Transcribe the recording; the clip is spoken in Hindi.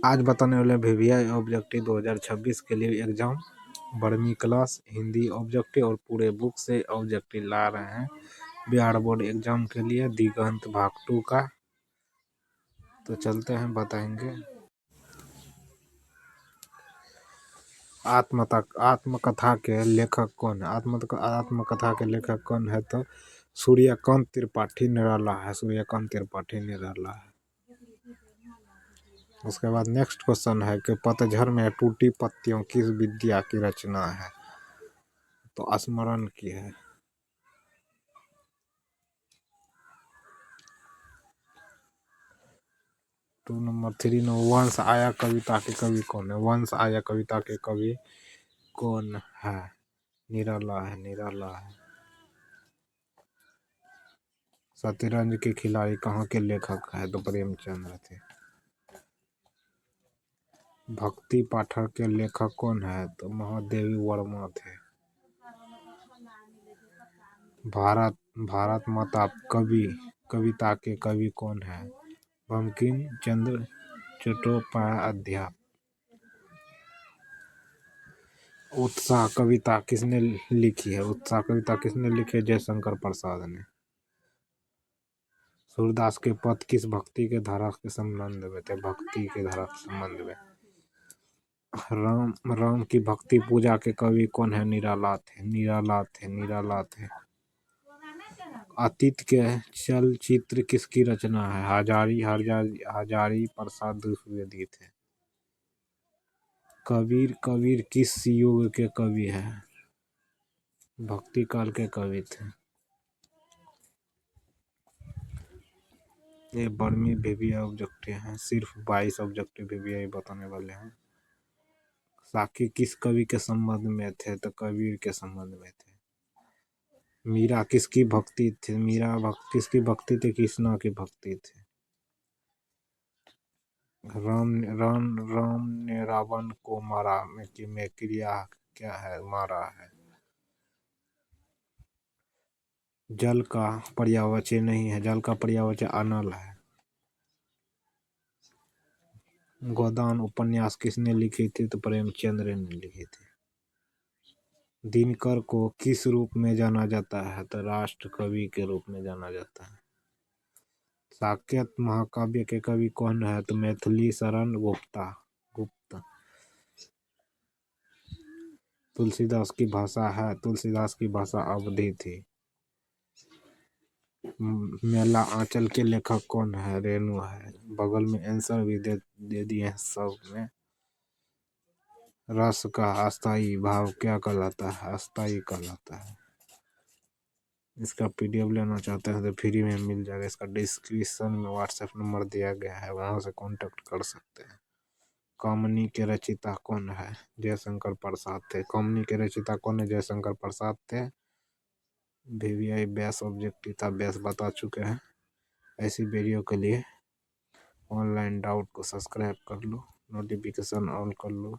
आज बताने वाले वीवीआई ऑब्जेक्टिव 2026 के लिए एग्जाम बरहवीं क्लास हिंदी ऑब्जेक्टिव और पूरे बुक से ऑब्जेक्टिव ला रहे हैं बिहार बोर्ड एग्जाम के लिए दिगंत भाग 2 का। तो चलते हैं बताएंगे। आत्मकथा के लेखक कौन है? आत्मकथा के लेखक कौन है? तो सूर्यकांत त्रिपाठी निराला है। सूर्यकांत त्रिपाठी निराला है। उसके बाद नेक्स्ट क्वेश्चन है कि पतझड़ में टूटी पत्तियों किस विद्या की रचना है? तो स्मरण की है। नंबर 3 वंश आया कविता के कवि कौन है? वंश आया कविता के कवि कौन है? निराला है। निराला है। शतरंज के खिलाड़ी कहाँ के लेखक है? तो प्रेमचंद्र थे। भक्ति पाठक के लेखक कौन है? तो महादेवी वर्मा थे। भारत माता कविता के कवि कौन है? बंकिम चंद्र चट्टोपाध्याय। उत्साह कविता किसने लिखी है? उत्साह कविता किसने लिखी है? जयशंकर प्रसाद ने। सूरदास के पद किस भक्ति के धारा के संबंध में थे? भक्ति के धारा के संबंध में। राम की भक्ति पूजा के कवि कौन है? निराला थे। निराला थे। निराला थे। अतीत के चलचित्र किसकी रचना है? हजारी प्रसाद द्विवेदी थे। कबीर किस युग के कवि है? भक्ति काल के कवि थे। ये बर्मी वीवीआई ऑब्जेक्टिव है। सिर्फ 22 ऑब्जेक्टिव वीवीआई बताने वाले हैं। साकी किस कवि के संबंध में थे? तो कबीर के संबंध में थे। मीरा किसकी भक्ति थी? किसकी भक्ति थी? कृष्णा की भक्ति थी। राम ने रावण को मारा में क्रिया क्या है? मारा है। जल का पर्यायवाची नहीं है। जल का पर्यायवाची अनल है। गोदान उपन्यास किसने लिखी थी? तो प्रेमचंद्र ने लिखी थी। दिनकर को किस रूप में जाना जाता है? तो राष्ट्र कवि के रूप में जाना जाता है। साकेत महाकाव्य के कवि कौन है? तो मैथिली शरण गुप्त। तुलसीदास की भाषा है? तुलसीदास की भाषा अवधी थी। मेला आंचल के लेखक कौन है? रेणु है। बगल में आंसर भी दे दिए हैं सब में। रस का अस्थाई भाव क्या कहलाता है? अस्थाई कहलाता है। इसका पीडीएफ लेना चाहते हैं तो फ्री में मिल जाएगा। इसका डिस्क्रिप्शन में व्हाट्सएप नंबर दिया गया है, वहां से कांटेक्ट कर सकते हैं। कामनी के रचयिता कौन है? जयशंकर प्रसाद थे। कामनी के रचयिता कौन है? जयशंकर प्रसाद थे। वीवीआई बेस ऑब्जेक्टिव था, बेस बता चुके हैं। ऐसी वीडियो के लिए ऑनलाइन डाउट को सब्सक्राइब कर लो, नोटिफिकेशन ऑन कर लो।